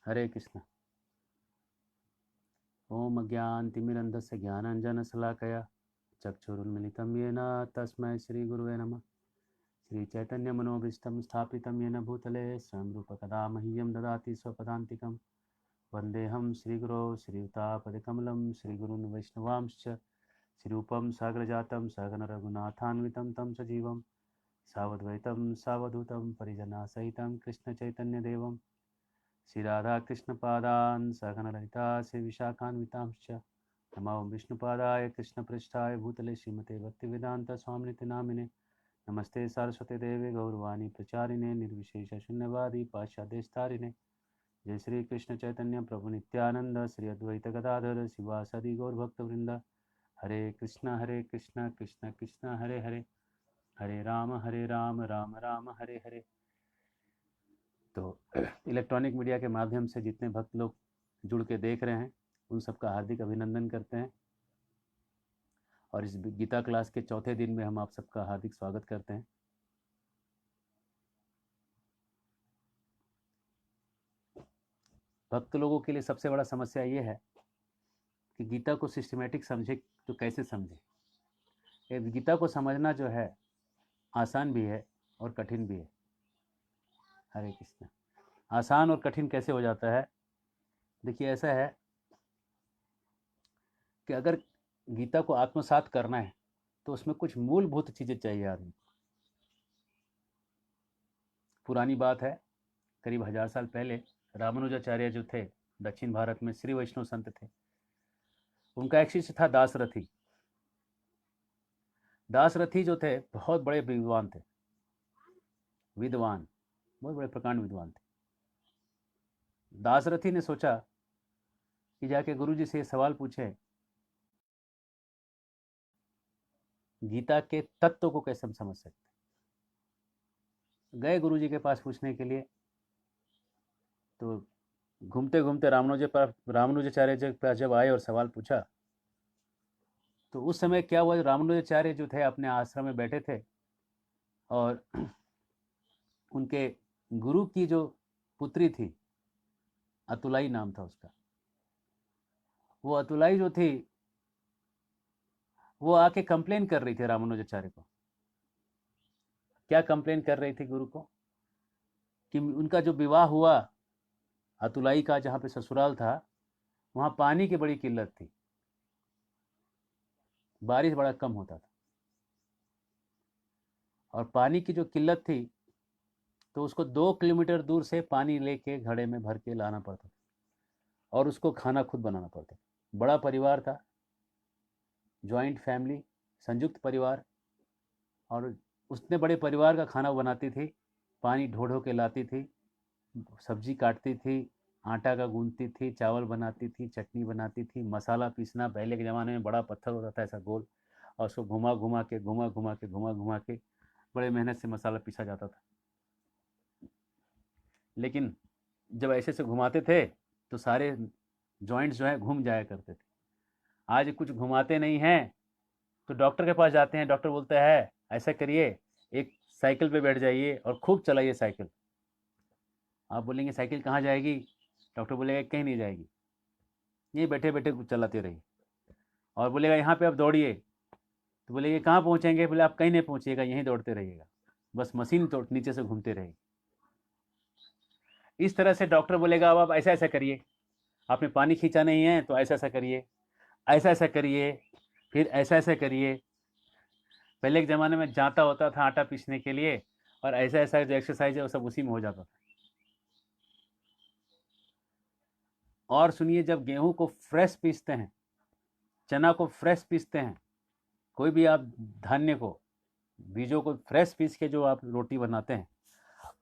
हरे कृष्ण। ओम अज्ञानतिमिरन्धस्य ज्ञानाञ्जनशलाकया चक्षुरुन्मिलितं येन तस्मै श्रीगुरुवे नमः। श्रीचैतन्यमनोभीष्टं स्थापितं येन भूतले स्वयं रूपकदा मह्यं ददाति स्वपदान्तिकं। वन्देऽहं श्रीगुरो श्रीयुतापदकमलं श्रीगुरून् वैष्णवांश्च श्रीरूपं साग्रजातं सहगणरघुनाथान्वितं तं सजीवं सावद्वैतं सावधूतं परिजनसहितं कृष्णचैतन्यदेवं श्रीराधाकृष्णपादान् सहगणललिता श्रीविशाखान्वितांश्च नमो विष्णुपादाय कृष्णपृष्ठाय भूतले श्रीमते भक्तिवेदान्तस्वामिनिति नामिने नमस्ते सारस्वती देवे गौरवाणी प्रचारिणे निर्विशेष शून्यवादी पाश्चादेशतारिणे जय श्री कृष्ण चैतन्य प्रभु नित्यानंद श्री अद्वैत गदाधर शिवासदि गौरभक्तवृंद हरे कृष्ण कृष्ण कृष्ण हरे हरे हरे राम राम राम हरे हरे। तो इलेक्ट्रॉनिक मीडिया के माध्यम से जितने भक्त लोग जुड़ के देख रहे हैं उन सबका हार्दिक अभिनंदन करते हैं और इस गीता क्लास के चौथे दिन में हम आप सबका हार्दिक स्वागत करते हैं। भक्त लोगों के लिए सबसे बड़ा समस्या ये है कि गीता को सिस्टमेटिक समझे तो कैसे समझे। गीता को समझना जो है आसान भी है और कठिन भी है। हरे कृष्ण। आसान और कठिन कैसे हो जाता है? देखिए, ऐसा है कि अगर गीता को आत्मसात करना है तो उसमें कुछ मूलभूत चीज़ें चाहिए आदमी। पुरानी बात है, करीब 1000 साल पहले रामानुजाचार्य जो थे दक्षिण भारत में श्री वैष्णव संत थे, उनका एक शिष्य था दासरथी। दासरथी जो थे बहुत बड़े विद्वान थे, बहुत बड़े प्रकांड विद्वान थे। दासरथी ने सोचा कि जाके गुरुजी से ये सवाल पूछे, गीता के तत्व को कैसे हम समझ सकते। गए गुरुजी के पास पूछने के लिए, तो घूमते घूमते रामानुजाचार्य के पास जब आए और सवाल पूछा, तो उस समय क्या हुआ, रामानुजाचार्य जो थे अपने आश्रम में बैठे थे और उनके गुरु की जो पुत्री थी, अतुलाई नाम था उसका, वो अतुलाई जो थी वो आके कंप्लेन कर रही थी रामानुजाचार्य को। क्या कंप्लेन कर रही थी गुरु को? कि उनका जो विवाह हुआ अतुलाई का, जहाँ पे ससुराल था, वहाँ पानी की बड़ी किल्लत थी, बारिश बड़ा कम होता था और पानी की जो किल्लत थी तो उसको 2 किलोमीटर दूर से पानी लेके घड़े में भर के लाना पड़ता था और उसको खाना खुद बनाना पड़ता था। बड़ा परिवार था, जॉइंट फैमिली, संयुक्त परिवार, और उसने बड़े परिवार का खाना बनाती थी, पानी ढो ढो के लाती थी, सब्जी काटती थी, आटा का गूंथती थी, चावल बनाती थी, चटनी बनाती थी, मसाला पीसना, पहले के ज़माने में बड़ा पत्थर होता था ऐसा गोल, और उसको घुमा घुमा के बड़े मेहनत से मसाला पीसा जाता था। लेकिन जब ऐसे से घुमाते थे तो सारे जॉइंट्स जो है घूम जाया करते थे। आज कुछ घुमाते नहीं हैं तो डॉक्टर के पास जाते हैं, डॉक्टर बोलता है ऐसा करिए, एक साइकिल पे बैठ जाइए और खूब चलाइए साइकिल। आप बोलेंगे साइकिल कहाँ जाएगी? डॉक्टर बोलेगा कहीं नहीं जाएगी, यहीं बैठे बैठे चलाते रहिए। और बोलेगा यहाँ पे आप दौड़िए, तो बोलेगा कहाँ पहुँचेंगे? बोले आप कहीं नहीं पहुँचिएगा, यहीं दौड़ते रहिएगा, बस मशीन तो नीचे से घूमते रहेगी। इस तरह से डॉक्टर बोलेगा अब आप ऐसा ऐसा करिए, आपने पानी खींचा नहीं है तो ऐसा ऐसा करिए, ऐसा ऐसा करिए, फिर ऐसा ऐसा करिए। पहले के ज़माने में जाता होता था आटा पीसने के लिए, और ऐसा ऐसा जो एक्सरसाइज है वो सब उसी में हो जाता था। और सुनिए, जब गेहूं को फ्रेश पीसते हैं, चना को फ्रेश पीसते हैं, कोई भी आप धान्य को, बीजों को फ्रेश पीस के जो आप रोटी बनाते हैं,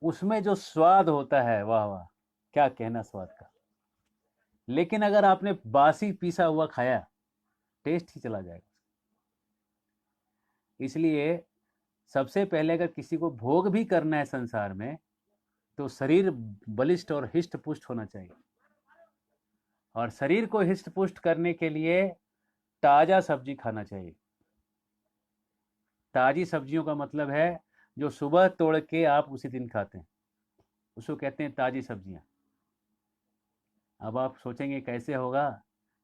उसमें जो स्वाद होता है, वाह वाह, क्या कहना स्वाद का। लेकिन अगर आपने बासी पीसा हुआ खाया, टेस्ट ही चला जाएगा। इसलिए सबसे पहले अगर किसी को भोग भी करना है संसार में, तो शरीर बलिष्ठ और हिष्ट पुष्ट होना चाहिए। और शरीर को हिष्ट पुष्ट करने के लिए ताजा सब्जी खाना चाहिए। ताजी सब्जियों का मतलब है जो सुबह तोड़ के आप उसी दिन खाते हैं, उसको कहते हैं ताजी सब्जियां। अब आप सोचेंगे कैसे होगा।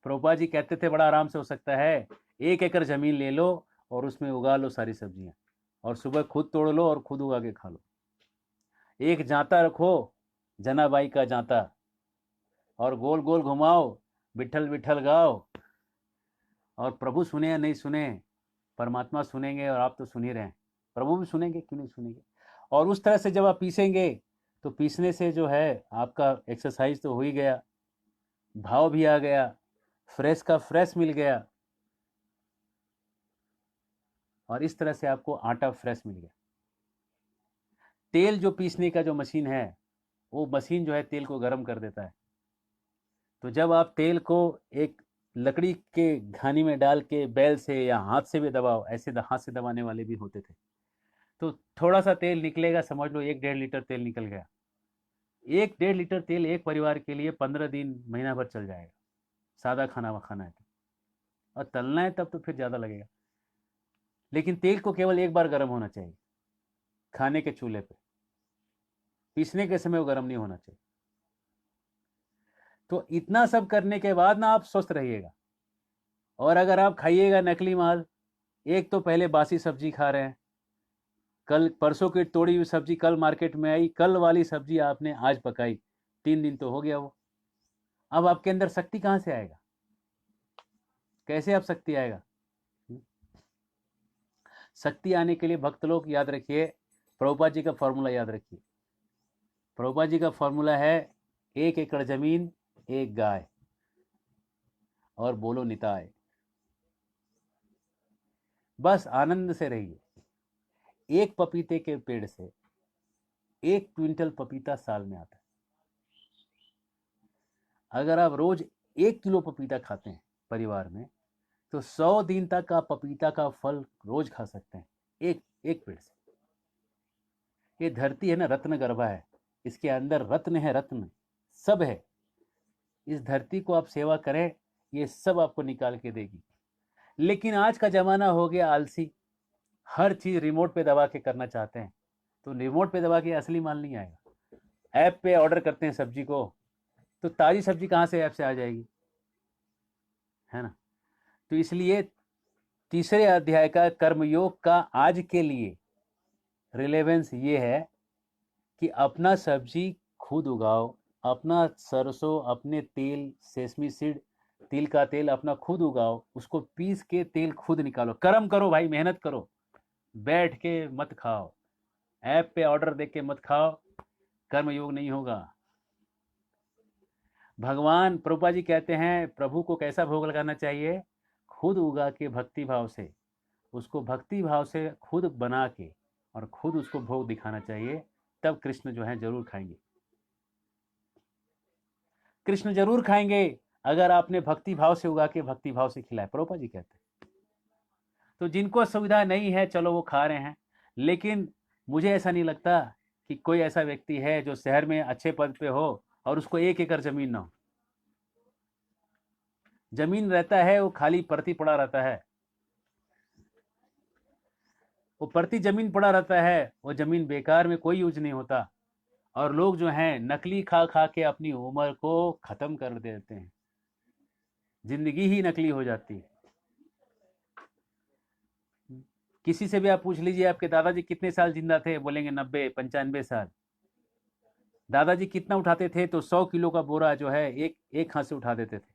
प्रभुपाद जी कहते थे बड़ा आराम से हो सकता है। 1 एकड़ ज़मीन ले लो और उसमें उगा लो सारी सब्जियां, और सुबह खुद तोड़ लो और खुद उगा के खा लो। एक जांता रखो, जनाबाई का जांता, और गोल गोल घुमाओ, विठल विठल गाओ, और प्रभु सुने या नहीं सुने, परमात्मा सुनेंगे, और आप तो सुन ही रहे हैं, प्रभु भी सुनेंगे, क्यों नहीं सुनेंगे। और उस तरह से जब आप पीसेंगे तो पीसने से जो है आपका एक्सरसाइज तो हो ही गया, भाव भी आ गया, फ्रेश का फ्रेश मिल गया, और इस तरह से आपको आटा फ्रेश मिल गया। तेल जो पीसने का जो मशीन है, वो मशीन जो है तेल को गर्म कर देता है। तो जब आप तेल को एक लकड़ी के घानी में डाल के बैल से या हाथ से भी दबाओ, ऐसे हाथ से दबाने वाले भी होते थे, तो थोड़ा सा तेल निकलेगा, समझ लो 1-1.5 लीटर तेल निकल गया। 1-1.5 लीटर तेल एक परिवार के लिए 15 दिन महीना भर चल जाएगा, सादा खाना खाना है तो। और तलना है तब तो फिर ज़्यादा लगेगा। लेकिन तेल को केवल एक बार गर्म होना चाहिए, खाने के चूल्हे पे, पीसने के समय वो गर्म नहीं होना चाहिए। तो इतना सब करने के बाद ना आप स्वस्थ रहिएगा। और अगर आप खाइएगा नकली माल, एक तो पहले बासी सब्जी खा रहे हैं, कल परसों की तोड़ी हुई सब्जी कल मार्केट में आई, कल वाली सब्जी आपने आज पकाई, 3 दिन तो हो गया वो। अब आपके अंदर शक्ति कहाँ से आएगा, कैसे आप शक्ति आएगा। शक्ति आने के लिए भक्त लोग याद रखिए, प्रभुपाद जी का फॉर्मूला याद रखिए। प्रभुपाद जी का फॉर्मूला है 1 एकड़ जमीन, 1 गाय, और बोलो निताय। बस आनंद से रहिए। एक पपीते के पेड़ से 1 क्विंटल पपीता साल में आता है। अगर आप रोज 1 किलो पपीता खाते हैं परिवार में, तो 100 दिन तक आप पपीता का फल रोज खा सकते हैं, एक एक पेड़ से। ये धरती है ना, रत्न गर्भा है, इसके अंदर रत्न है, रत्न सब है। इस धरती को आप सेवा करें, ये सब आपको निकाल के देगी। लेकिन आज का जमाना हो गया आलसी, हर चीज रिमोट पे दबा के करना चाहते हैं, तो रिमोट पे दबा के असली माल नहीं आएगा। ऐप पे ऑर्डर करते हैं सब्जी को, तो ताजी सब्जी कहाँ से ऐप से आ जाएगी, है ना। तो इसलिए तीसरे अध्याय का कर्मयोग का आज के लिए रिलेवेंस ये है कि अपना सब्जी खुद उगाओ, अपना सरसों, अपने तेल, सेसमी सीड, तिल का तेल अपना खुद उगाओ, उसको पीस के तेल खुद निकालो, कर्म करो भाई, मेहनत करो, बैठ के मत खाओ, ऐप पे ऑर्डर दे के मत खाओ, कर्म योग नहीं होगा। भगवान प्रभुपा जी कहते हैं प्रभु को कैसा भोग लगाना चाहिए, खुद उगा के भक्ति भाव से, उसको भक्ति भाव से खुद बना के और खुद उसको भोग दिखाना चाहिए, तब कृष्ण जो है जरूर खाएंगे। कृष्ण जरूर खाएंगे अगर आपने भक्ति भाव से उगा के भक्ति भाव से खिलाया, प्रभुपा जी कहते हैं। तो जिनको सुविधा नहीं है चलो वो खा रहे हैं, लेकिन मुझे ऐसा नहीं लगता कि कोई ऐसा व्यक्ति है जो शहर में अच्छे पद पे हो और उसको 1 एकड़ जमीन ना हो। जमीन रहता है वो खाली परती पड़ा रहता है, वो परती जमीन पड़ा रहता है, वो जमीन बेकार में कोई यूज नहीं होता। और लोग जो हैं नकली खा खा के अपनी उम्र को खत्म कर देते हैं, जिंदगी ही नकली हो जाती है। किसी से भी आप पूछ लीजिए आपके दादाजी कितने साल जिंदा थे, बोलेंगे 90-95 साल। दादाजी कितना उठाते थे, तो 100 किलो का बोरा जो है एक एक हाथ से उठा देते थे।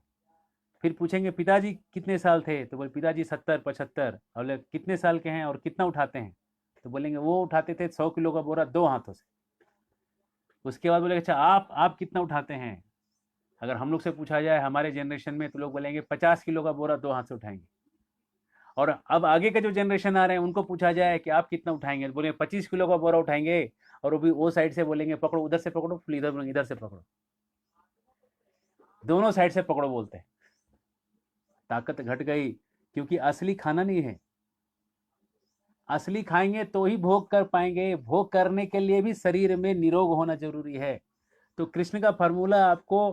फिर पूछेंगे पिताजी कितने साल थे, तो बोले पिताजी 70-75। और कितने साल के हैं और कितना उठाते हैं, तो बोलेंगे वो उठाते थे 100 किलो का बोरा 2 हाथों से। उसके बाद बोलेंगे अच्छा आप कितना उठाते हैं। अगर हम लोग से पूछा जाए हमारे जनरेशन में, तो लोग बोलेंगे 50 किलो का बोरा 2 हाथ से उठाएंगे। और अब आगे का जो जनरेशन आ रहे हैं उनको पूछा जाए कि आप कितना उठाएंगे, बोले 25 किलो का बोरा उठाएंगे, और वो भी वो साइड से बोलेंगे पकड़ो, उधर से पकड़ो, फिर इधर बोलेंगे इधर से पकड़ो, दोनों साइड से पकड़ो बोलते हैं। ताकत घट गई, क्योंकि असली खाना नहीं है। असली खाएंगे तो ही भोग कर पाएंगे, भोग करने के लिए भी शरीर में निरोग होना जरूरी है। तो कृष्ण का फार्मूला आपको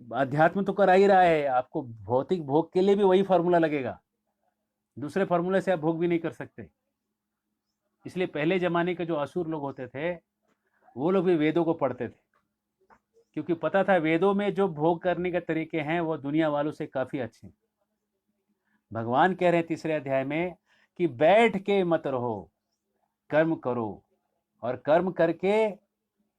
अध्यात्म तो करा ही रहा है, आपको भौतिक भोग के लिए भी वही फार्मूला लगेगा, दूसरे फार्मूले से आप भोग भी नहीं कर सकते। इसलिए पहले जमाने के जो असुर लोग होते थे, वो लोग भी वेदों को पढ़ते थे, क्योंकि पता था वेदों में जो भोग करने के तरीके हैं वो दुनिया वालों से काफ़ी अच्छे हैं। भगवान कह रहे हैं तीसरे अध्याय में कि बैठ के मत रहो, कर्म करो, और कर्म करके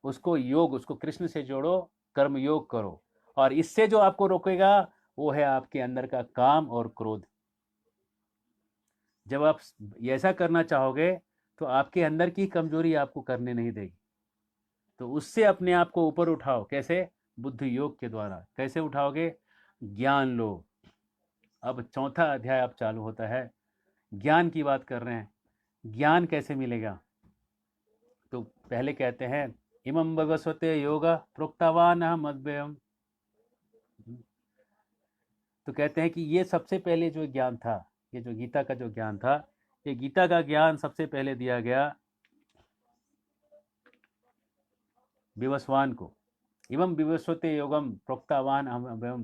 उसको कृष्ण से जोड़ो, कर्म योग करो। और इससे जो आपको रोकेगा वो है आपके अंदर का काम और क्रोध। जब आप ऐसा करना चाहोगे तो आपके अंदर की कमजोरी आपको करने नहीं देगी। तो उससे अपने आप को ऊपर उठाओ। कैसे? बुद्धि योग के द्वारा। कैसे उठाओगे? ज्ञान लो। अब चौथा अध्याय अब चालू होता है, ज्ञान की बात कर रहे हैं। ज्ञान कैसे मिलेगा? तो पहले कहते हैं इमं भगवते योग प्रोक्तवान अहम अद्वयम। तो कहते हैं कि ये सबसे पहले जो ज्ञान था, ये जो गीता का जो ज्ञान था, ये गीता का ज्ञान सबसे पहले दिया गया विवस्वान को। इमं विवस्वते योगम प्रोक्तवान अहम अद्वयम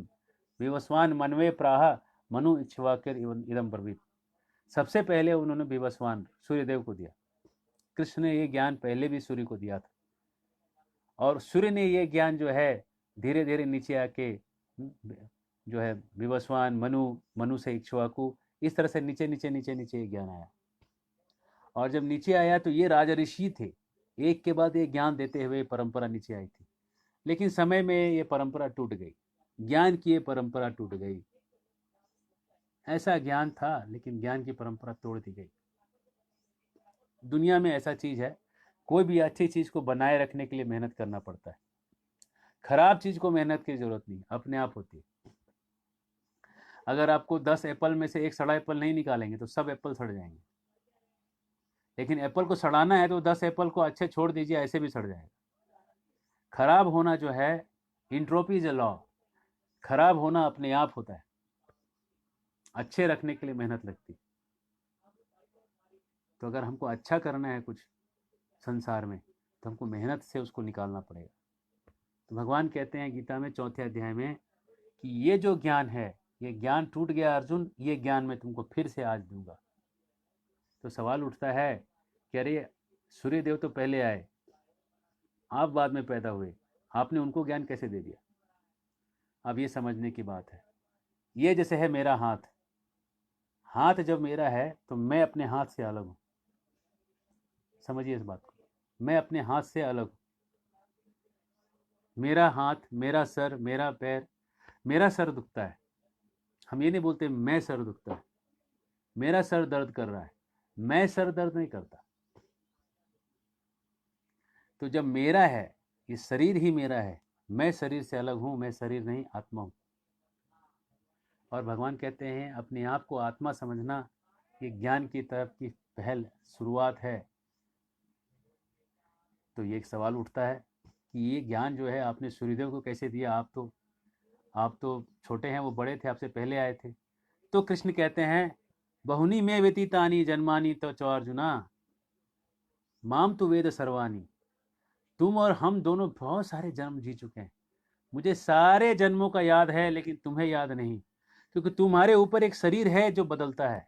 विवस्वान मनवे प्राह मनु इक्ष्वाकुर इदम ब्रवीत। सबसे पहले उन्होंने विवस्वान सूर्यदेव को दिया। कृष्ण ने ये ज्ञान पहले भी सूर्य को दिया था, और सूर्य ने ये ज्ञान जो है धीरे धीरे नीचे आके जो है विवस्वान, मनु से इक्ष्वाकु, इस तरह से नीचे नीचे नीचे नीचे ये ज्ञान आया। और जब नीचे आया तो ये राजा ऋषि थे, एक के बाद एक ज्ञान देते हुए परंपरा नीचे आई थी। लेकिन समय में ये परंपरा टूट गई, ज्ञान की ये परंपरा टूट गई। ऐसा ज्ञान था लेकिन ज्ञान की परंपरा तोड़ दी गई। दुनिया में ऐसा चीज है, कोई भी अच्छी चीज को बनाए रखने के लिए मेहनत करना पड़ता है। खराब चीज को मेहनत की जरूरत नहीं, अपने आप होती है। अगर आपको 10 एप्पल में से एक सड़ा एप्पल नहीं निकालेंगे तो सब एप्पल सड़ जाएंगे। लेकिन एप्पल को सड़ाना है तो 10 एप्पल को अच्छे छोड़ दीजिए, ऐसे भी सड़ जाएगा। खराब होना जो है, इंट्रोपी इज अ लॉ, खराब होना अपने आप होता है। अच्छे रखने के लिए मेहनत लगती है। तो अगर हमको अच्छा करना है कुछ संसार में तो हमको मेहनत से उसको निकालना पड़ेगा। तो भगवान कहते हैं गीता में चौथे अध्याय में कि ये जो ज्ञान है, ये ज्ञान टूट गया अर्जुन, ये ज्ञान मैं तुमको फिर से आज दूंगा। तो सवाल उठता है कि अरे सूर्यदेव तो पहले आए, आप बाद में पैदा हुए, आपने उनको ज्ञान कैसे दे दिया? अब ये समझने की बात है। ये जैसे है मेरा हाथ, हाथ जब मेरा है तो मैं अपने हाथ से अलग हूं। समझिए इस बात को, मैं अपने हाथ से अलग हूं। मेरा हाथ, मेरा सर, मेरा पैर, मेरा सर दुखता है, हम ये नहीं बोलते मैं सर दुखता है, मेरा सर दर्द कर रहा है, मैं सर दर्द नहीं करता। तो जब मेरा है, ये शरीर ही मेरा है, मैं शरीर से अलग हूं, मैं शरीर नहीं आत्मा हूं। और भगवान कहते हैं अपने आप को आत्मा समझना ये ज्ञान की तरफ की पहल शुरुआत है। तो ये एक सवाल उठता है कि ये ज्ञान जो है आपने सूर्यदेव को कैसे दिया? आप तो छोटे हैं, वो बड़े थे, आपसे पहले आए थे। तो कृष्ण कहते हैं बहुनी में व्यतीतानी जन्मानी तो च अर्जुना माम तु वेद सर्वानी। तुम और हम दोनों बहुत सारे जन्म जी चुके हैं, मुझे सारे जन्मों का याद है, लेकिन तुम्हें याद नहीं, क्योंकि तुम्हारे ऊपर एक शरीर है जो बदलता है।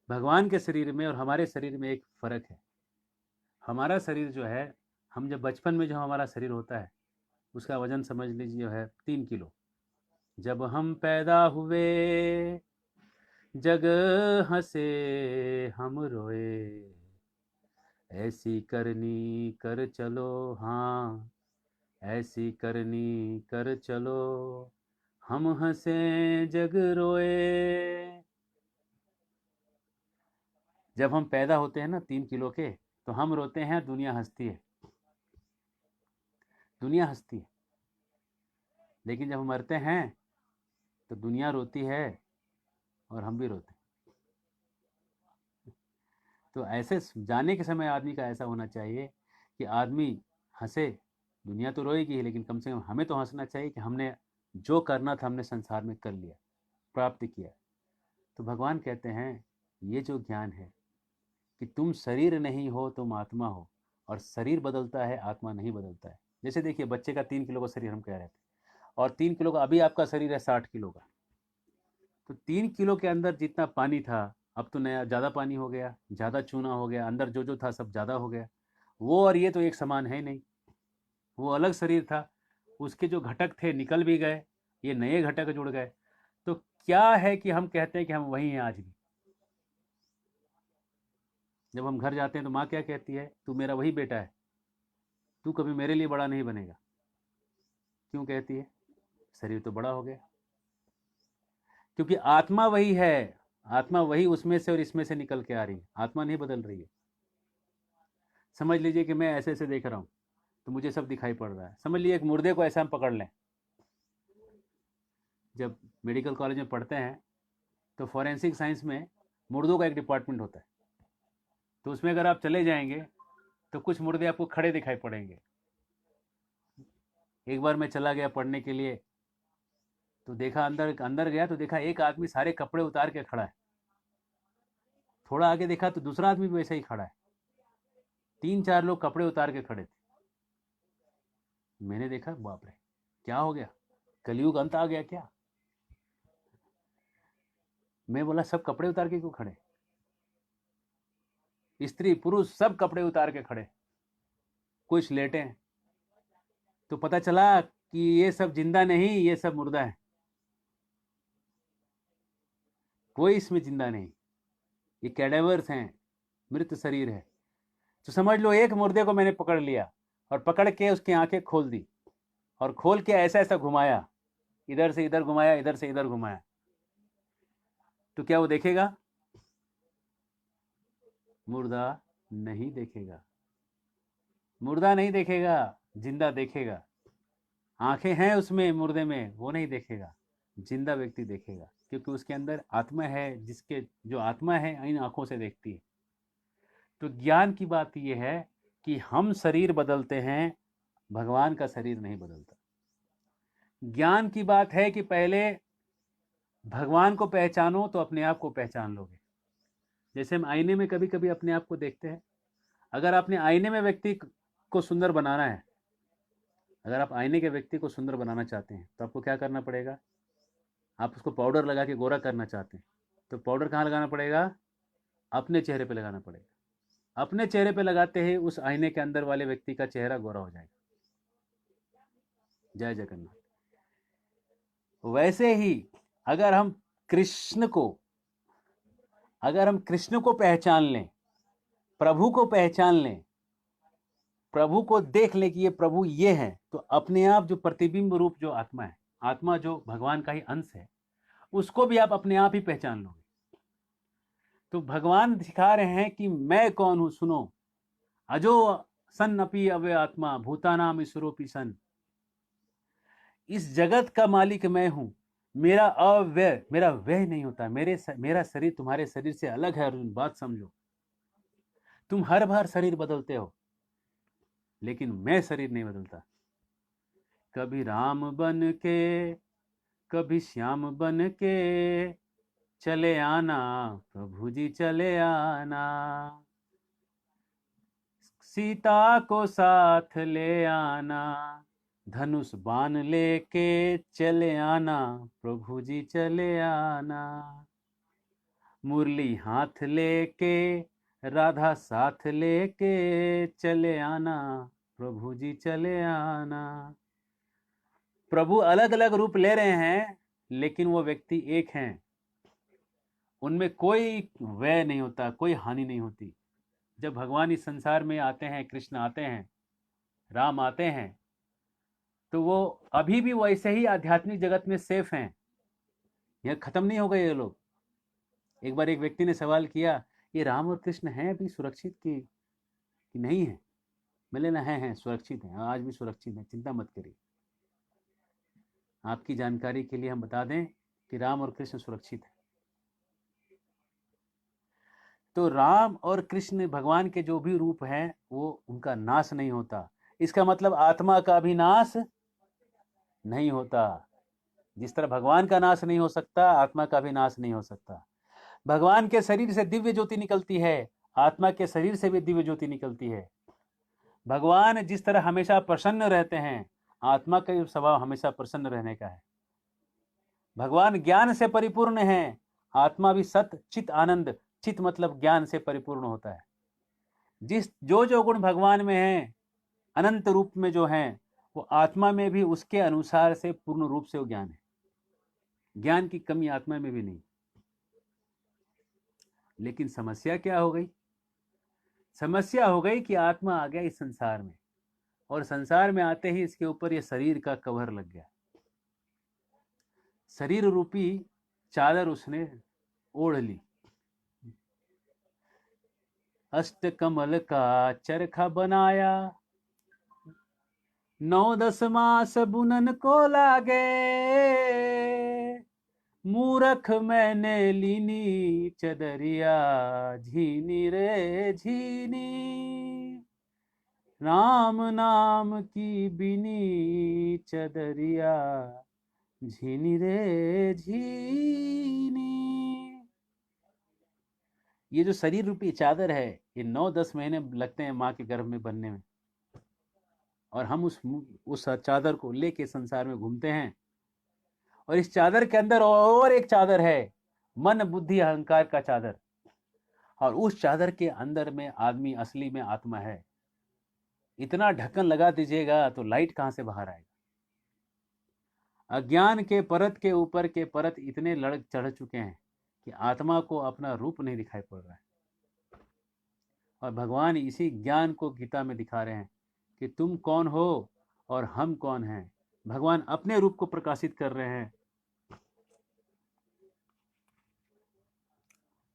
भगवान के शरीर में और हमारे शरीर में एक फर्क है। हमारा शरीर जो है, हम जब बचपन में जो हमारा शरीर होता है उसका वजन समझ लीजिए जो है 3 किलो। जब हम पैदा हुए जग हंसे हम रोए, ऐसी करनी कर चलो, हाँ ऐसी करनी कर चलो, हम हंसे जग रोए। जब हम पैदा होते हैं ना 3 किलो के, तो हम रोते हैं, दुनिया हंसती है, दुनिया हंसती है। लेकिन जब हम मरते हैं तो दुनिया रोती है और हम भी रोते हैं। तो ऐसे जाने के समय आदमी का ऐसा होना चाहिए कि आदमी हंसे, दुनिया तो रोएगी ही, लेकिन कम से कम हमें तो हंसना चाहिए कि हमने जो करना था हमने संसार में कर लिया, प्राप्त किया। तो भगवान कहते हैं ये जो ज्ञान है कि तुम शरीर नहीं हो, तुम आत्मा हो, और शरीर बदलता है, आत्मा नहीं बदलता है। जैसे देखिए बच्चे का 3 किलो का शरीर हम कह रहे थे, और 3 किलो का, अभी आपका शरीर है 60 किलो का। तो 3 किलो के अंदर जितना पानी था, अब तो नया ज़्यादा पानी हो गया, ज़्यादा चूना हो गया, अंदर जो जो था सब ज़्यादा हो गया। वो और ये तो एक समान है नहीं, वो अलग शरीर था, उसके जो घटक थे निकल भी गए, ये नए घटक जुड़ गए। तो क्या है कि हम कहते हैं कि हम वही हैं आज भी। जब हम घर जाते हैं तो माँ क्या कहती है, तू मेरा वही बेटा है, तू कभी मेरे लिए बड़ा नहीं बनेगा। क्यों कहती है? शरीर तो बड़ा हो गया। क्योंकि आत्मा वही है, आत्मा वही उसमें से और इसमें से निकल के आ रही है, आत्मा नहीं बदल रही है। समझ लीजिए कि मैं ऐसे ऐसे देख रहा हूँ तो मुझे सब दिखाई पड़ रहा है। समझ लीजिए एक मुर्दे को ऐसा हम पकड़ लें, जब मेडिकल कॉलेज में पढ़ते हैं तो फॉरेंसिक साइंस में मुर्दों का एक डिपार्टमेंट होता है, तो उसमें अगर आप चले जाएंगे तो कुछ मुर्दे आपको खड़े दिखाई पड़ेंगे। एक बार मैं चला गया पढ़ने के लिए, तो देखा अंदर अंदर गया तो देखा एक आदमी सारे कपड़े उतार के खड़ा है। थोड़ा आगे देखा तो दूसरा आदमी भी वैसा ही खड़ा है। 3-4 लोग कपड़े उतार के खड़े थे। मैंने देखा, बाप रे, क्या हो गया, कलयुग अंत आ गया क्या? मैं बोला सब कपड़े उतार के क्यों खड़े? स्त्री पुरुष सब कपड़े उतार के खड़े, कुछ लेटे हैं। तो पता चला कि ये सब जिंदा नहीं, ये सब मुर्दा है, कोई इसमें जिंदा नहीं, ये कैडेवर्स हैं, मृत शरीर है। तो समझ लो एक मुर्दे को मैंने पकड़ लिया और पकड़ के उसकी आंखें खोल दी और खोल के ऐसा ऐसा घुमाया, इधर से इधर घुमाया, इधर से इधर घुमाया। तो क्या वो देखेगा? मुर्दा नहीं देखेगा, मुर्दा नहीं देखेगा, जिंदा देखेगा। आंखें हैं उसमें मुर्दे में, वो नहीं देखेगा, जिंदा व्यक्ति देखेगा, क्योंकि उसके अंदर आत्मा है, जिसके जो आत्मा है इन आंखों से देखती है। तो ज्ञान की बात यह है कि हम शरीर बदलते हैं, भगवान का शरीर नहीं बदलता। ज्ञान की बात है कि पहले भगवान को पहचानो तो अपने आप को पहचान लोगे। जैसे हम आईने में कभी कभी अपने आप को देखते हैं, अगर आपने आईने में व्यक्ति को सुंदर बनाना है, अगर आप आईने के व्यक्ति को सुंदर बनाना चाहते हैं तो आपको क्या करना पड़ेगा? आप उसको पाउडर लगा के गोरा करना चाहते हैं तो पाउडर कहाँ लगाना पड़ेगा? अपने चेहरे पे लगाना पड़ेगा। अपने चेहरे पे लगाते ही उस आईने के अंदर वाले व्यक्ति का चेहरा गोरा हो जाएगा। जय जगन्नाथ। वैसे ही अगर हम कृष्ण को पहचान लें, प्रभु को पहचान लें, प्रभु को देख लें कि ये प्रभु ये है, तो अपने आप जो प्रतिबिंब रूप जो आत्मा है, आत्मा जो भगवान का ही अंश है, उसको भी आप अपने आप ही पहचान लोगे। तो भगवान दिखा रहे हैं कि मैं कौन हूं, सुनो, अजो सन अपि अव्यय आत्मा भूतानाम ईश्वरोपि सन। इस जगत का मालिक मैं हूं, मेरा अव्यय, मेरा व्यय नहीं होता। मेरा शरीर तुम्हारे शरीर से अलग है अर्जुन, बात समझो। तुम हर बार शरीर बदलते हो, लेकिन मैं शरीर नहीं बदलता। कभी राम बन के, कभी श्याम बन के चले आना, प्रभु जी चले आना, सीता को साथ ले आना, धनुष बाण लेके चले आना, प्रभु जी चले आना, मुरली हाथ लेके, राधा साथ लेके चले आना, प्रभु जी चले आना। प्रभु अलग अलग रूप ले रहे हैं, लेकिन वो व्यक्ति एक हैं, उनमें कोई व्यय नहीं होता, कोई हानि नहीं होती। जब भगवान इस संसार में आते हैं, कृष्ण आते हैं, राम आते हैं, तो वो अभी भी वैसे ही आध्यात्मिक जगत में सेफ हैं, यह खत्म नहीं हो गए ये लोग। एक बार एक व्यक्ति ने सवाल किया, ये राम और कृष्ण हैं अभी सुरक्षित कि नहीं है? मैं लेना है सुरक्षित हैं, आज भी सुरक्षित हैं, चिंता मत करिए। आपकी जानकारी के लिए हम बता दें कि राम और कृष्ण सुरक्षित हैं। तो राम और कृष्ण भगवान के जो भी रूप हैं, वो उनका नाश नहीं होता। इसका मतलब आत्मा का भी नाश नहीं होता। जिस तरह भगवान का नाश नहीं हो सकता, आत्मा का भी नाश नहीं हो सकता। भगवान के शरीर से दिव्य ज्योति निकलती है, आत्मा के शरीर से भी दिव्य ज्योति निकलती है। भगवान जिस तरह हमेशा प्रसन्न रहते हैं, आत्मा का स्वभाव हमेशा प्रसन्न रहने का है। भगवान ज्ञान से परिपूर्ण है, आत्मा भी सत चित आनंद, चित मतलब ज्ञान से परिपूर्ण होता है। जो गुण भगवान में हैं, अनंत रूप में जो हैं, वो आत्मा में भी उसके अनुसार से पूर्ण रूप से वो ज्ञान है। ज्ञान की कमी आत्मा में भी नहीं। लेकिन समस्या क्या हो गई? समस्या हो गई कि आत्मा आ गया इस संसार में, और संसार में आते ही इसके ऊपर ये शरीर का कवर लग गया। शरीर रूपी चादर उसने ओढ़ ली। अष्ट कमल का चरखा बनाया, 9-10 मास बुनन को लागे। मूरख मैंने लीनी चदरिया, झीनी रे झीनी। राम नाम की बिनी चदरिया, झीनी रे झीनी। ये जो शरीर रूपी चादर है, ये 9-10 महीने लगते हैं माँ के गर्भ में बनने में, और हम उस चादर को लेके संसार में घूमते हैं। और इस चादर के अंदर और एक चादर है, मन बुद्धि अहंकार का चादर। और उस चादर के अंदर में आदमी असली में आत्मा है। इतना ढक्कन लगा दीजिएगा तो लाइट कहां से बाहर आएगा? अज्ञान के परत के ऊपर के परत इतने लड़क चढ़ चुके हैं कि आत्मा को अपना रूप नहीं दिखाई पड़ रहा है। और भगवान इसी ज्ञान को गीता में दिखा रहे हैं कि तुम कौन हो और हम कौन हैं। भगवान अपने रूप को प्रकाशित कर रहे हैं।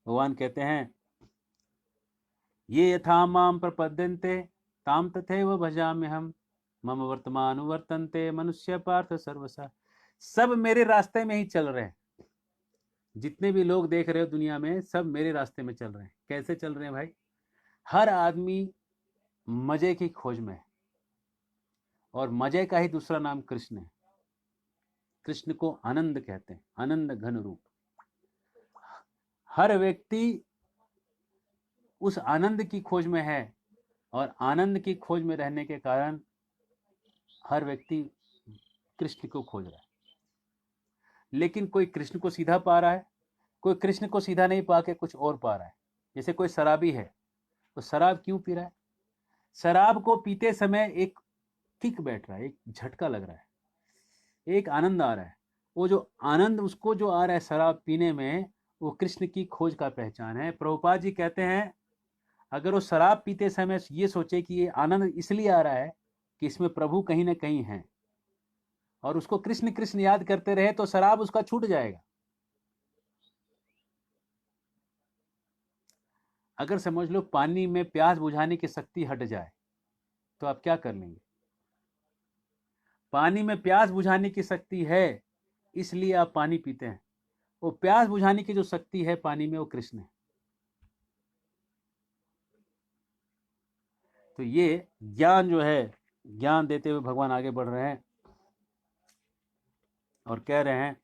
भगवान कहते हैं, ये यथा माम प्रपद्यन्ते ताम तथैव भजाम्यहम्, मम वर्तमान वर्तन्ते मनुष्य पार्थ सर्वसा। सब मेरे रास्ते में ही चल रहे हैं। जितने भी लोग देख रहे हो दुनिया में, सब मेरे रास्ते में चल रहे हैं। कैसे चल रहे हैं भाई? हर आदमी मजे की खोज में है, और मजे का ही दूसरा नाम कृष्ण है। कृष्ण को आनंद कहते हैं, आनंद घन रूप। हर व्यक्ति उस आनंद की खोज में है, और आनंद की खोज में रहने के कारण हर व्यक्ति कृष्ण को खोज रहा है। लेकिन कोई कृष्ण को सीधा पा रहा है, कोई कृष्ण को सीधा नहीं पा के कुछ और पा रहा है। जैसे कोई शराबी है, तो शराब क्यों पी रहा है? शराब को पीते समय एक किक बैठ रहा है, एक झटका लग रहा है, एक आनंद आ रहा है। वो जो आनंद उसको जो आ रहा है शराब पीने में, वो कृष्ण की खोज का पहचान है। प्रभुपाद जी कहते हैं, अगर वो शराब पीते समय ये सोचे कि ये आनंद इसलिए आ रहा है कि इसमें प्रभु कहीं ना कहीं है, और उसको कृष्ण कृष्ण याद करते रहे, तो शराब उसका छूट जाएगा। अगर समझ लो पानी में प्यास बुझाने की शक्ति हट जाए, तो आप क्या कर लेंगे? पानी में प्यास बुझाने की शक्ति है, इसलिए आप पानी पीते हैं। वो प्यास बुझाने की जो शक्ति है पानी में, वो कृष्ण है। तो ये ज्ञान जो है, ज्ञान देते हुए भगवान आगे बढ़ रहे हैं और कह रहे हैं,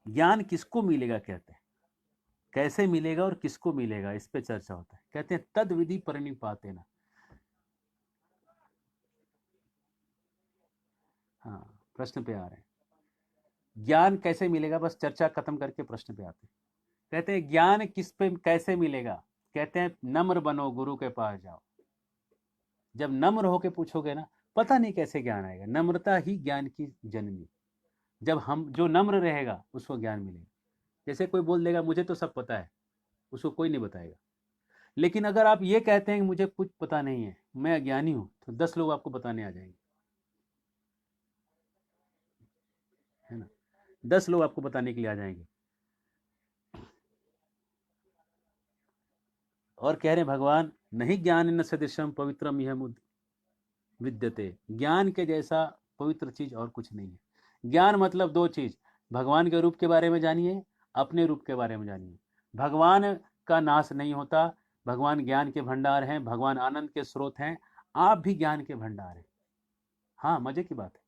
ज्ञान किसको मिलेगा? कहते हैं कैसे मिलेगा और किसको मिलेगा, इस पे चर्चा होता है। कहते हैं तद विधि परिनिपाते ना। हाँ, प्रश्न पे आ रहे हैं, ज्ञान कैसे मिलेगा? बस चर्चा खत्म करके प्रश्न पे आते हैं। कहते हैं ज्ञान किस पे कैसे मिलेगा? कहते हैं नम्र बनो, गुरु के पास जाओ। जब नम्र होके पूछोगे ना, पता नहीं कैसे ज्ञान आएगा। नम्रता ही ज्ञान की जननी। जब हम जो नम्र रहेगा उसको ज्ञान मिलेगा। जैसे कोई बोल देगा मुझे तो सब पता है, उसको कोई नहीं बताएगा। लेकिन अगर आप ये कहते हैं कि मुझे कुछ पता नहीं है, मैं अज्ञानी हूं, तो 10 लोग आपको बताने आ जाएंगे, है ना? 10 लोग आपको बताने के लिए आ जाएंगे। और कह रहे भगवान, नहीं ज्ञान न सदृशम पवित्रम यह विद्यते। ज्ञान के जैसा पवित्र चीज और कुछ नहीं है। ज्ञान मतलब 2 चीज, भगवान के रूप के बारे में जानिए, अपने रूप के बारे में जानिए। भगवान का नाश नहीं होता। भगवान ज्ञान के भंडार हैं, भगवान आनंद के स्रोत हैं। आप भी ज्ञान के भंडार हैं। हाँ, मजे की बात है,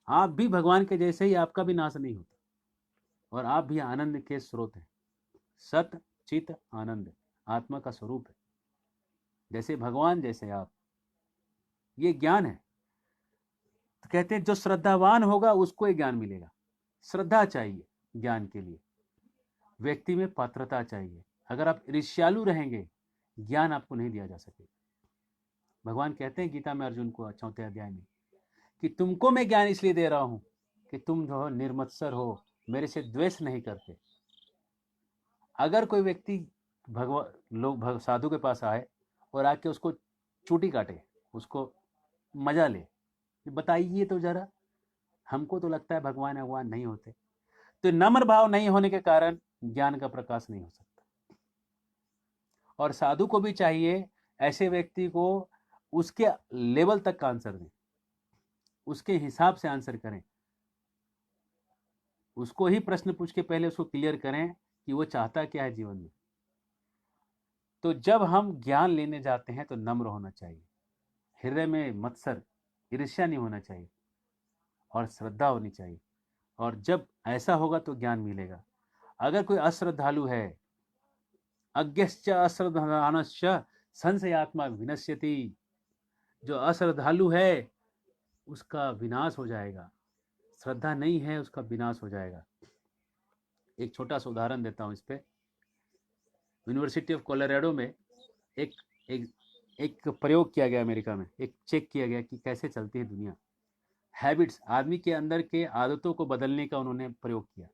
आप भी भगवान के जैसे ही, आपका भी नाश नहीं होता, और आप भी आनंद के स्रोत हैं। सत चित आनंद आत्मा का स्वरूप है, जैसे भगवान जैसे आप। ये ज्ञान है। तो कहते हैं जो श्रद्धावान होगा उसको ये ज्ञान मिलेगा। श्रद्धा चाहिए ज्ञान के लिए, व्यक्ति में पात्रता चाहिए। अगर आप ईर्ष्यालु रहेंगे, ज्ञान आपको नहीं दिया जा सकेगा। भगवान कहते हैं गीता में अर्जुन को 4वें अध्याय में कि तुमको मैं ज्ञान इसलिए दे रहा हूं कि तुम जो हो निर्मत्सर हो, मेरे से द्वेष नहीं करते। अगर कोई व्यक्ति साधु के पास आए और आके उसको चूटी काटे, उसको मजा ले, बताइए तो जरा, हमको तो लगता है भगवान भगवान नहीं होते। तो नम्र भाव नहीं होने के कारण ज्ञान का प्रकाश नहीं हो सकता। और साधु को भी चाहिए ऐसे व्यक्ति को उसके लेवल तक का आंसर दें, उसके हिसाब से आंसर करें, उसको ही प्रश्न पूछ के पहले उसको क्लियर करें कि वो चाहता क्या है जीवन में। तो जब हम ज्ञान लेने जाते हैं तो नम्र होना चाहिए, हृदय में मत्सर ईर्ष्या नहीं होना चाहिए और श्रद्धा होनी चाहिए। और जब ऐसा होगा तो ज्ञान मिलेगा। अगर कोई अश्रद्धालु है, अज्ञश्च अश्रद्धानश्च संशयात्मा विनश्यति, जो अश्रद्धालु है उसका विनाश हो जाएगा, श्रद्धा नहीं है उसका विनाश हो जाएगा। एक छोटा सा उदाहरण देता हूं इस पे। यूनिवर्सिटी ऑफ कोलोराडो में एक एक एक प्रयोग किया गया अमेरिका में, एक चेक किया गया कि कैसे चलती है दुनिया। हैबिट्स, आदमी के अंदर के आदतों को बदलने का उन्होंने प्रयोग किया।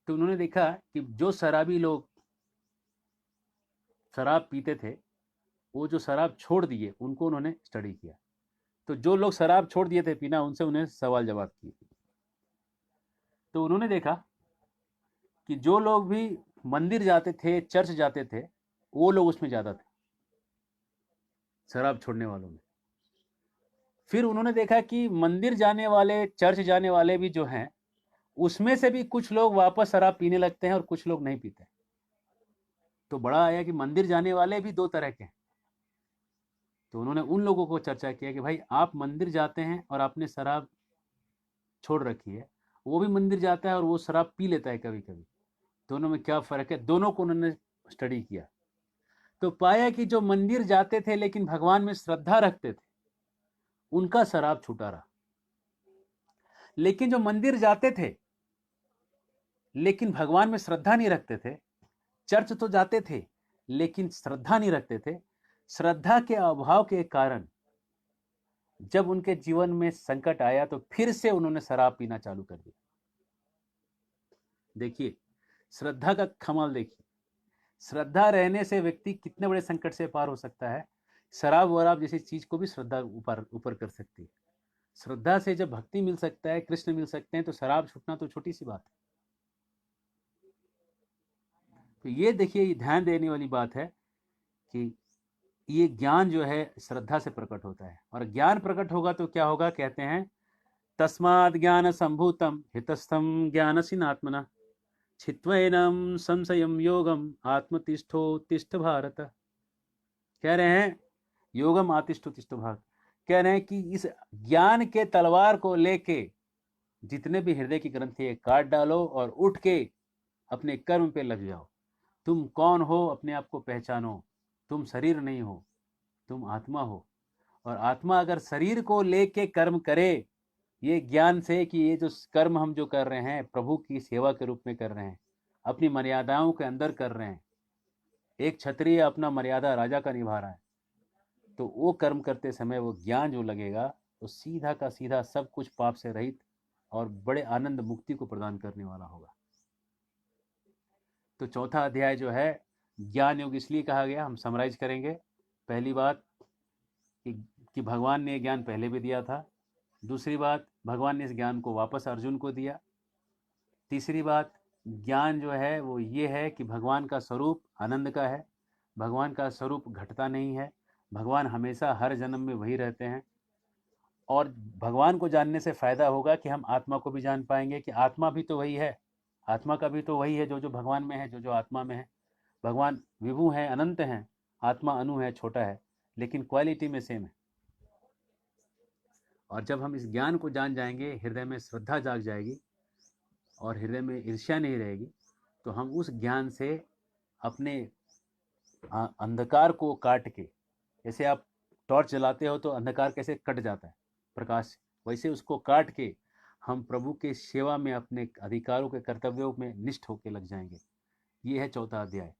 तो उन्होंने देखा कि जो शराबी लोग शराब पीते थे, वो जो शराब छोड़ दिए उनको उन्होंने स्टडी किया। तो जो लोग शराब छोड़ दिए थे पीना, उनसे उन्हें सवाल जवाब किए। तो उन्होंने देखा कि जो लोग भी मंदिर जाते थे, चर्च जाते थे, वो लोग उसमें ज्यादा थे, शराब छोड़ने वालों में। फिर उन्होंने देखा कि मंदिर जाने वाले, चर्च जाने वाले भी जो हैं, उसमें से भी कुछ लोग वापस शराब पीने लगते हैं और कुछ लोग नहीं पीते। तो बड़ा आया कि मंदिर जाने वाले भी दो तरह के हैं। तो उन्होंने उन लोगों को चर्चा किया कि भाई आप मंदिर जाते हैं और आपने शराब छोड़ रखी है, वो भी मंदिर जाता है और वो शराब पी लेता है कभी कभी, दोनों में क्या फर्क है। दोनों को उन्होंने स्टडी किया तो पाया कि जो मंदिर जाते थे लेकिन भगवान में श्रद्धा रखते थे, उनका शराब छूटा रहा। लेकिन जो मंदिर जाते थे लेकिन भगवान में श्रद्धा नहीं रखते थे, चर्च तो जाते थे लेकिन श्रद्धा नहीं रखते थे, श्रद्धा के अभाव के कारण जब उनके जीवन में संकट आया तो फिर से उन्होंने शराब पीना चालू कर दिया। देखिए श्रद्धा का कमाल, देखिए श्रद्धा रहने से व्यक्ति कितने बड़े संकट से पार हो सकता है। शराब वराब जैसी चीज को भी श्रद्धा ऊपर ऊपर कर सकती है। श्रद्धा से जब भक्ति मिल सकता है, कृष्ण मिल सकते हैं, तो शराब छूटना तो छोटी सी बात है। तो ये देखिए, ये ध्यान देने वाली बात है कि ये ज्ञान जो है श्रद्धा से प्रकट होता है। और ज्ञान प्रकट होगा तो क्या होगा, कहते हैं तस्माद् ज्ञान संभूतम हितस्थम ज्ञानसिनात्मना छित्वैनम संशयम योगम आत्मतिष्ठो तिष्ठ भारत। कह रहे हैं योगम आतिष्ठो तिष्ठ भारत, कह रहे हैं कि इस ज्ञान के तलवार को लेके जितने भी हृदय की ग्रंथि है काट डालो और उठ के अपने कर्म पे लग जाओ। तुम कौन हो अपने आप को पहचानो, तुम शरीर नहीं हो, तुम आत्मा हो। और आत्मा अगर शरीर को लेके कर्म करे, ये ज्ञान से कि ये जो कर्म हम जो कर रहे हैं प्रभु की सेवा के रूप में कर रहे हैं, अपनी मर्यादाओं के अंदर कर रहे हैं, एक क्षत्रिय अपना मर्यादा राजा का निभा रहा है, तो वो कर्म करते समय वो ज्ञान जो लगेगा तो सीधा का सीधा सब कुछ पाप से रहित और बड़े आनंद मुक्ति को प्रदान करने वाला होगा। तो चौथा अध्याय जो है ज्ञान योग इसलिए कहा गया, हम समराइज करेंगे। पहली बात कि भगवान ने ज्ञान पहले भी दिया था। दूसरी बात, भगवान ने इस ज्ञान को वापस अर्जुन को दिया। तीसरी बात, ज्ञान जो है वो ये है कि भगवान का स्वरूप आनंद का है, भगवान का स्वरूप घटता नहीं है, भगवान हमेशा हर जन्म में वही रहते हैं। और भगवान को जानने से फायदा होगा कि हम आत्मा को भी जान पाएंगे कि आत्मा भी तो वही है, आत्मा का भी तो वही है जो जो भगवान में है, जो जो आत्मा में है। भगवान विभु हैं, अनंत हैं, आत्मा अनु है, छोटा है, लेकिन क्वालिटी में सेम है। और जब हम इस ज्ञान को जान जाएंगे, हृदय में श्रद्धा जाग जाएगी और हृदय में ईर्ष्या नहीं रहेगी, तो हम उस ज्ञान से अपने अंधकार को काट के, जैसे आप टॉर्च जलाते हो तो अंधकार कैसे कट जाता है प्रकाश, वैसे उसको काट के हम प्रभु के सेवा में अपने अधिकारों के कर्तव्यों में निष्ठ होकर लग जाएंगे। ये है चौथा अध्याय।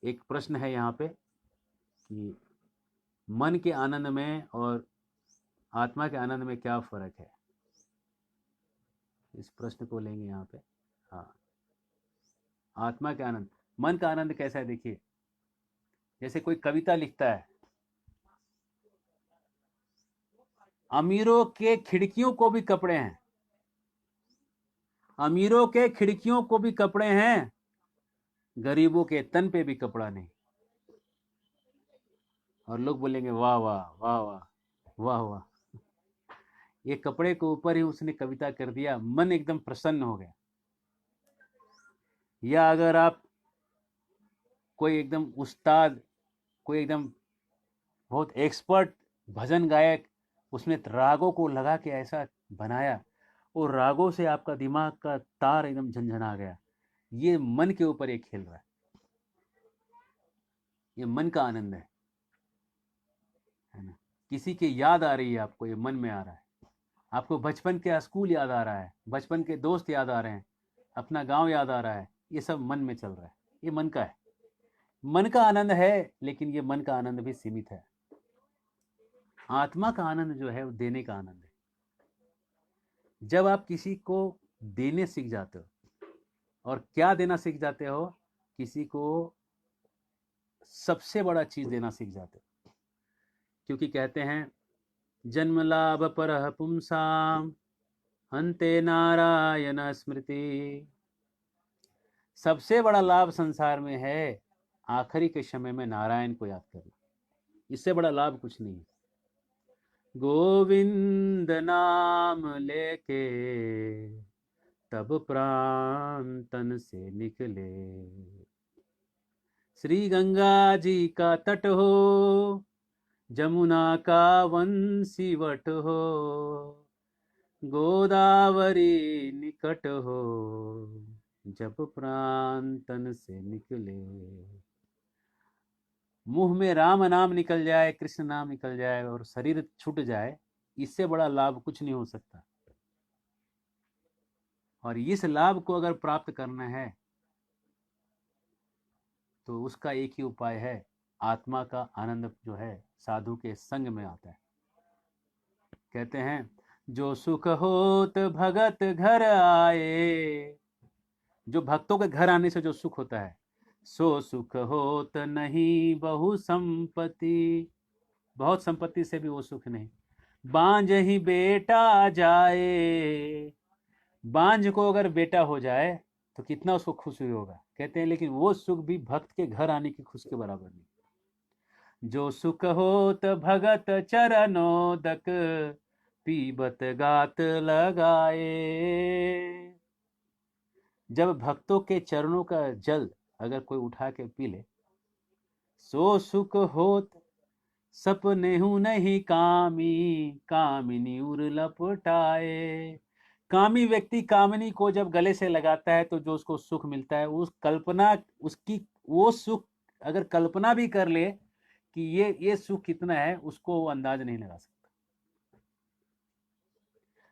एक प्रश्न है यहाँ पे कि मन के आनंद में और आत्मा के आनंद में क्या फर्क है, इस प्रश्न को लेंगे यहाँ पे। हाँ, आत्मा के आनंद, मन का आनंद कैसा है देखिए। जैसे कोई कविता लिखता है, अमीरों के खिड़कियों को भी कपड़े हैं, अमीरों के खिड़कियों को भी कपड़े हैं, गरीबों के तन पे भी कपड़ा नहीं। और लोग बोलेंगे वाह वाह वाह वाह वाह वाह, ये कपड़े के ऊपर ही उसने कविता कर दिया, मन एकदम प्रसन्न हो गया। या अगर आप कोई एकदम उस्ताद, कोई एकदम बहुत एक्सपर्ट भजन गायक, उसने रागों को लगा के ऐसा बनाया, और रागों से आपका दिमाग का तार एकदम झंझना गया, ये मन के ऊपर एक खेल रहा है, ये मन का आनंद है ना। किसी की याद आ रही है आपको, ये मन में आ रहा है। आपको बचपन के स्कूल याद आ रहा है, बचपन के दोस्त याद आ रहे हैं, अपना गांव याद आ रहा है, ये सब मन में चल रहा है, ये मन का है। मन का आनंद है, लेकिन ये मन का आनंद भी सीमित है। आत्मा का आनंद जो है वो देने का आनंद है। जब आप किसी को देने सीख जाते हो, और क्या देना सीख जाते हो, किसी को सबसे बड़ा चीज देना सीख जाते हो। क्योंकि कहते हैं जन्म लाभ परः पुंसाम अन्ते नारायण स्मृति, सबसे बड़ा लाभ संसार में है आखिरी के समय में नारायण को याद करना, इससे बड़ा लाभ कुछ नहीं है। गोविंद नाम लेके तब प्राण तन से निकले, श्री गंगा जी का तट हो, जमुना का वंशीवट हो, गोदावरी निकट हो, जब प्राण तन से निकले। मुंह में राम नाम निकल जाए, कृष्ण नाम निकल जाए और शरीर छूट जाए, इससे बड़ा लाभ कुछ नहीं हो सकता। और इस लाभ को अगर प्राप्त करना है तो उसका एक ही उपाय है, आत्मा का आनंद जो है साधु के संग में आता है। कहते हैं जो सुख होत भगत घर आए, जो भक्तों के घर आने से जो सुख होता है, सो सुख होत नहीं बहु संपत्ति, बहुत संपत्ति से भी वो सुख नहीं। बांझ ही बेटा जाए, बांझ को अगर बेटा हो जाए तो कितना उसको खुशी होगा, कहते हैं, लेकिन वो सुख भी भक्त के घर आने की खुशी के बराबर नहीं। जो सुख होत भगत चरणोदक, पीबत गात लगाए, जब भक्तों के चरणों का जल अगर कोई उठा के पी ले, सो सुख होत सपने हूं नहीं कामी, कामिनी उर लपटाए। कामी व्यक्ति कामिनी को जब गले से लगाता है तो जो उसको सुख मिलता है, उस कल्पना, उसकी वो सुख अगर कल्पना भी कर ले कि ये सुख कितना है, उसको वो अंदाज नहीं लगा सकता।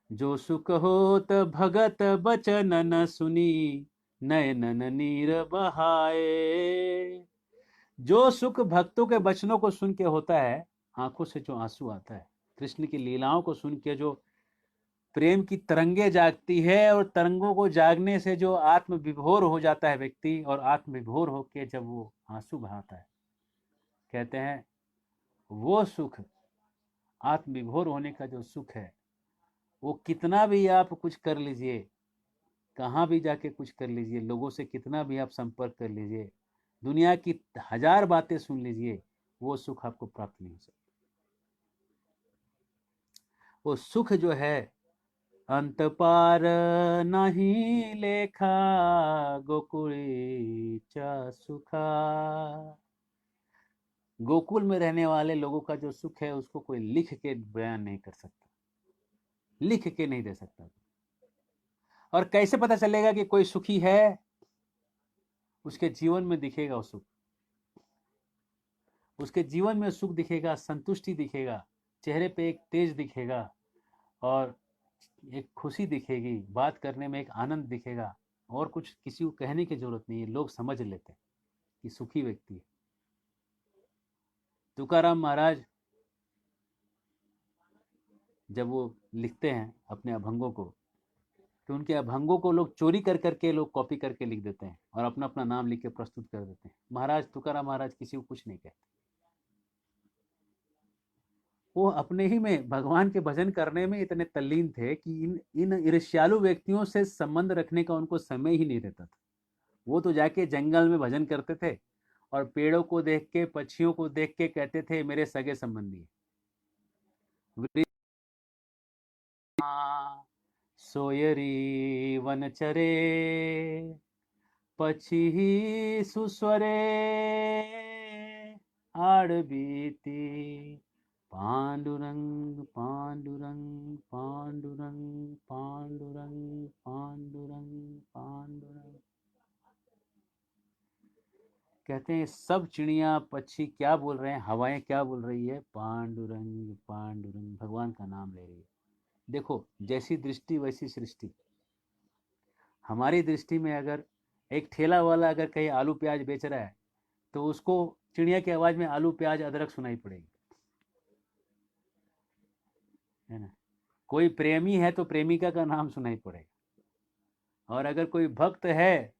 जो सुख होत भगत बचन न सुनी, नयनन नीर बहाए, जो सुख भक्तों के वचनों को सुन के होता है, आंखों से जो आंसू आता है, कृष्ण की लीलाओं को सुन के जो प्रेम की तरंगे जागती है, और तरंगों को जागने से जो आत्म विभोर हो जाता है व्यक्ति, और आत्म विभोर होके जब वो आंसू बहाता है, कहते हैं वो सुख, आत्म विभोर होने का जो सुख है, वो कितना भी आप कुछ कर लीजिए, कहाँ भी जाके कुछ कर लीजिए, लोगों से कितना भी आप संपर्क कर लीजिए, दुनिया की 1000 बातें सुन लीजिए, वो सुख आपको प्राप्त नहीं हो सकता। वो सुख जो है अंत पार नहीं लेखा, गोकुली चा सुखा, गोकुल में रहने वाले लोगों का जो सुख है उसको कोई लिख के बयान नहीं कर सकता, लिख के नहीं दे सकता। और कैसे पता चलेगा कि कोई सुखी है? उसके जीवन में दिखेगा वो सुख, उसके जीवन में सुख दिखेगा, संतुष्टि दिखेगा, चेहरे पे एक तेज दिखेगा, और एक खुशी दिखेगी, बात करने में एक आनंद दिखेगा, और कुछ किसी को कहने की जरूरत नहीं है, लोग समझ लेते हैं। कि सुखी व्यक्ति है। तुकाराम महाराज जब वो लिखते हैं अपने अभंगों को, तो उनके अभंगों को लोग चोरी कर करके लोग कॉपी करके लिख देते हैं और अपना अपना नाम लिख के प्रस्तुत कर देते हैं। महाराज तुकाराम महाराज किसी को कुछ नहीं कहते। वो अपने ही में भगवान के भजन करने में इतने तल्लीन थे कि इन ईर्ष्यालु व्यक्तियों से संबंध रखने का उनको समय ही नहीं रहता था। वो तो जाके जंगल में भजन करते थे और पेड़ों को देख के, पक्षियों को देख के कहते थे मेरे सगे संबंधी। सोयरी वन चरे पक्षी सुस्वरे आड़बीती पांडुरंग पांडुरंग पांडुरंग पांडुरंग पांडुरंग पांडुरंग। कहते हैं सब चिड़िया पक्षी क्या बोल रहे हैं, हवाएं क्या बोल रही है, पांडुरंग पांडुरंग, भगवान का नाम ले रही है। देखो जैसी दृष्टि वैसी सृष्टि। हमारी दृष्टि में अगर एक ठेला वाला अगर कहीं आलू प्याज बेच रहा है तो उसको चिड़िया की आवाज में आलू प्याज अदरक सुनाई पड़ेगी, है ना। कोई प्रेमी है तो प्रेमिका का नाम सुनाई पड़ेगा, और अगर कोई भक्त है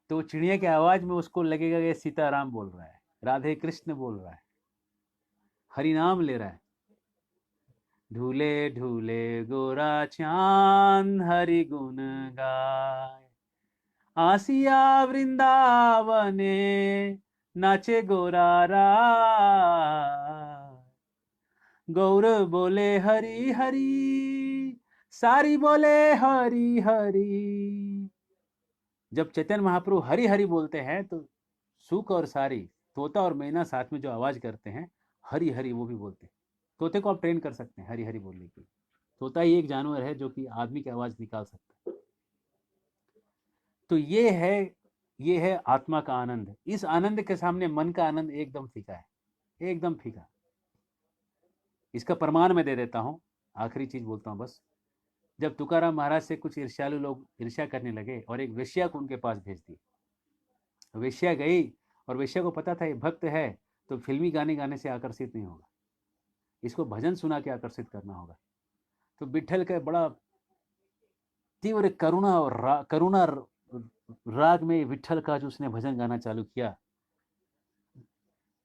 तो चिड़िया की आवाज में उसको लगेगा कि सीताराम बोल रहा है, राधे कृष्ण बोल रहा है, हरि नाम ले रहा है। ढूले ढूले गोरा चांद हरि गुण गाय, आसिया वृंदावने नाचे गोरा राय। गौर बोले हरि हरि, सारी बोले हरि हरि। जब चैतन्य महाप्रभु हरि हरि बोलते हैं तो सुख और सारी, तोता और मैना साथ में जो आवाज करते हैं हरि हरि, वो भी बोलते हैं। तोते को आप ट्रेन कर सकते हैं हरि हरि बोलने की। तोता ही एक जानवर है जो कि आदमी की आवाज निकाल सकता है। तो ये है आत्मा का आनंद। इस आनंद के सामने मन का आनंद एकदम फीका है, एकदम फीका। इसका प्रमाण मैं दे देता हूं, आखिरी चीज बोलता हूं बस। जब तुकाराम महाराज से कुछ ईर्ष्यालु लोग ईर्ष्या करने लगे और एक वेश्या को उनके पास भेज दी। वेश्या गई और वेश्या को पता था ये भक्त है तो फिल्मी गाने गाने से आकर्षित नहीं होगा, इसको भजन सुना के आकर्षित करना होगा। तो विठल का बड़ा तीव्र करुणा और करुणा राग में विठल का जो उसने भजन गाना चालू किया,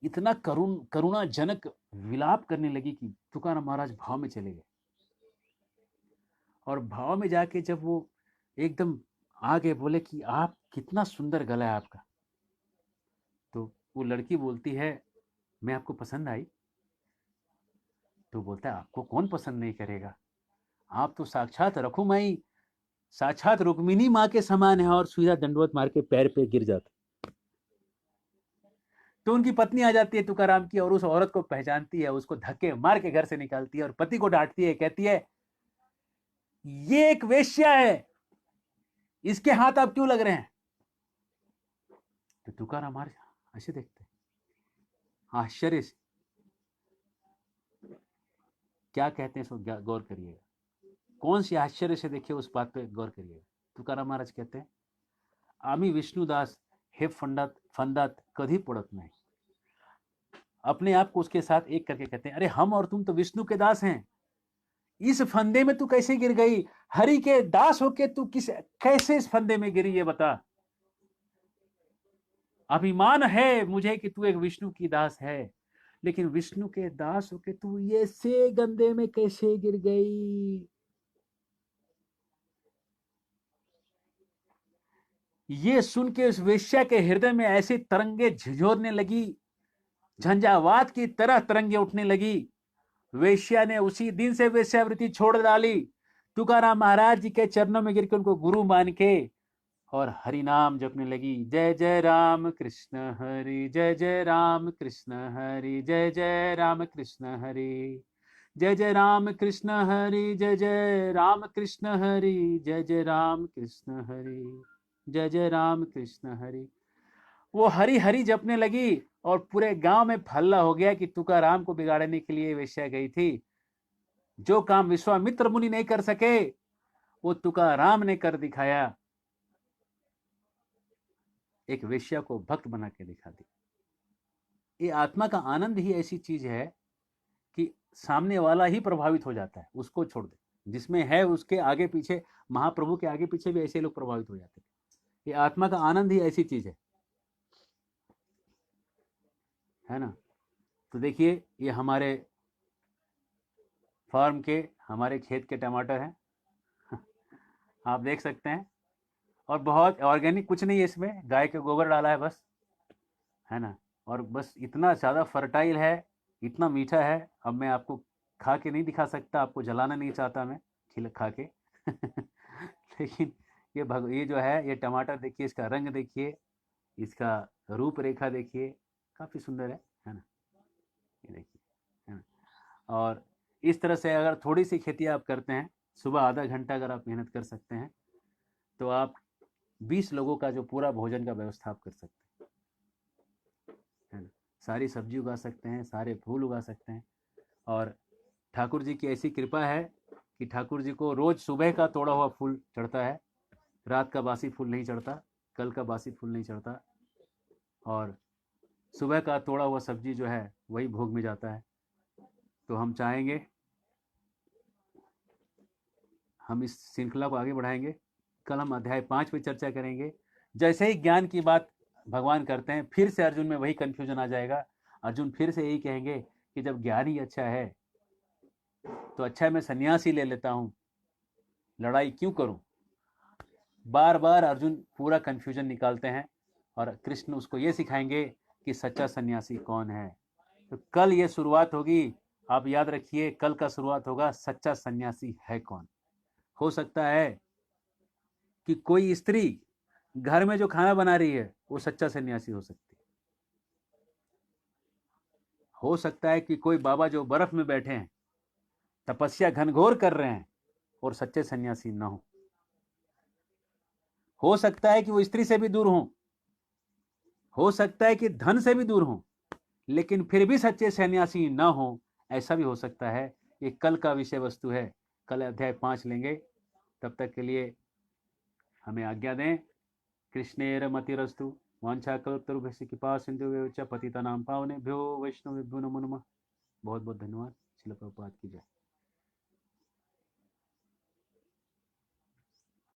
इतना करुणाजनक विलाप करने लगी कि तुकाराम महाराज भाव में चले गए। और भाव में जाके जब वो एकदम आगे बोले कि आप कितना सुंदर गला है आपका, तो वो लड़की बोलती है मैं आपको पसंद आई। तो बोलता है आपको कौन पसंद नहीं करेगा, आप तो साक्षात रखुमाई, साक्षात रुक्मिणी माँ के समान है। और सीधा दंडवत मार के पैर पे गिर जाता। तो उनकी पत्नी आ जाती है तुकाराम की और उस औरत को पहचानती है, उसको धक्के मार के घर से निकालती है और पति को डांटती है, कहती है ये एक वेश्या है, इसके हाथ आप क्यों लग रहे हैं। तो तुकाराम महाराज ऐसे देखते आश्चर्य से, क्या कहते हैं सो गौर करिएगा, कौन सी आश्चर्य से देखिए उस बात पे गौर करिएगा। तुकाराम महाराज कहते हैं आम्ही विष्णुदास हे फंदात कभी पड़त नहीं। अपने आप को उसके साथ एक करके कहते हैं अरे हम और तुम तो विष्णु के दास हैं, इस फंदे में तू कैसे गिर गई, हरि के दास होके तू कैसे इस फंदे में गिरी, ये बता। अभिमान है मुझे कि तू एक विष्णु की दास है, लेकिन विष्णु के दास होके तू ये से गंदे में कैसे गिर गई। ये सुन के उस वेश्या के हृदय में ऐसी तरंगे झिझोरने लगी, झंझावात की तरह तरंगे उठने लगी। वेश्या ने उसी दिन से वेश्यावृत्ति छोड़ डाली। तुकाराम महाराज जी के चरणों में गिर के उनको गुरु मान के और हरि नाम जपने लगी। जय जय राम कृष्ण हरि, जय जय राम कृष्ण हरि, जय जय राम कृष्ण हरि, जय जय राम कृष्ण हरि, जय जय राम कृष्ण हरि, जय जय राम कृष्ण हरि, जय जय राम कृष्ण हरि। वो हरि हरि जपने लगी और पूरे गांव में हल्ला हो गया कि तुकाराम को बिगाड़ने के लिए वेश्या गई थी। जो काम विश्वामित्र मुनि नहीं कर सके वो तुकाराम ने कर दिखाया। एक वेश्या को भक्त बना के दिखा दी। ये आत्मा का आनंद ही ऐसी चीज है कि सामने वाला ही प्रभावित हो जाता है, उसको छोड़ दे, जिसमें है उसके आगे पीछे, महाप्रभु के आगे पीछे भी ऐसे लोग प्रभावित हो जाते हैं। ये आत्मा का आनंद ही ऐसी चीज है ना। तो देखिए ये हमारे फार्म के, हमारे खेत के टमाटर हैं आप देख सकते हैं, और बहुत ऑर्गेनिक, कुछ नहीं है इसमें, गाय के गोबर डाला है बस, है ना। और बस इतना ज़्यादा फर्टाइल है, इतना मीठा है, अब मैं आपको खा के नहीं दिखा सकता, आपको जलाना नहीं चाहता मैं खा के लेकिन ये जो है, ये टमाटर देखिए, इसका रंग देखिए, इसका रूपरेखा देखिए, काफ़ी सुंदर है ना। ये देखिए, है ना। और इस तरह से अगर थोड़ी सी खेती आप करते हैं, सुबह आधा घंटा अगर आप मेहनत कर सकते हैं, तो आप 20 लोगों का जो पूरा भोजन का व्यवस्था आप कर सकते हैं, है ना। सारी सब्जी उगा सकते हैं, सारे फूल उगा सकते हैं। और ठाकुर जी की ऐसी कृपा है कि ठाकुर जी को रोज सुबह का तोड़ा हुआ फूल चढ़ता है, रात का बासी फूल नहीं चढ़ता, कल का बासी फूल नहीं चढ़ता, और सुबह का तोड़ा हुआ सब्जी जो है वही भोग में जाता है। तो हम चाहेंगे, हम इस श्रृंखला को आगे बढ़ाएंगे। कल हम अध्याय 5 पे चर्चा करेंगे। जैसे ही ज्ञान की बात भगवान करते हैं, फिर से अर्जुन में वही कन्फ्यूजन आ जाएगा। अर्जुन फिर से यही कहेंगे कि जब ज्ञान ही अच्छा है तो अच्छा है मैं सन्यासी ले लेता हूँ, लड़ाई क्यों करूँ। बार बार अर्जुन पूरा कन्फ्यूजन निकालते हैं, और कृष्ण उसको ये सिखाएंगे कि सच्चा सन्यासी कौन है। तो कल ये शुरुआत होगी, आप याद रखिए, कल का शुरुआत होगा सच्चा सन्यासी है कौन। हो सकता है कि कोई स्त्री घर में जो खाना बना रही है वो सच्चा सन्यासी हो सकती है। हो सकता है कि कोई बाबा जो बर्फ में बैठे हैं, तपस्या घनघोर कर रहे हैं, और सच्चे सन्यासी ना हो सकता है कि वो स्त्री से भी दूर हो सकता है कि धन से भी दूर हो, लेकिन फिर भी सच्चे सन्यासी ना हो, ऐसा भी हो सकता है। ये कल का विषय वस्तु है, कल अध्याय 5 लेंगे। तब तक के लिए हमें आज्ञा दें। कृष्णेर मतिरस्तु, वांछाकल्पतरुभ्यश्च कृपा सिन्धुभ्यो च पतितानां पावनेभ्यो वैष्णवेभ्यो नमो नमः। बहुत बहुत धन्यवाद। श्रील प्रभुपाद की जय।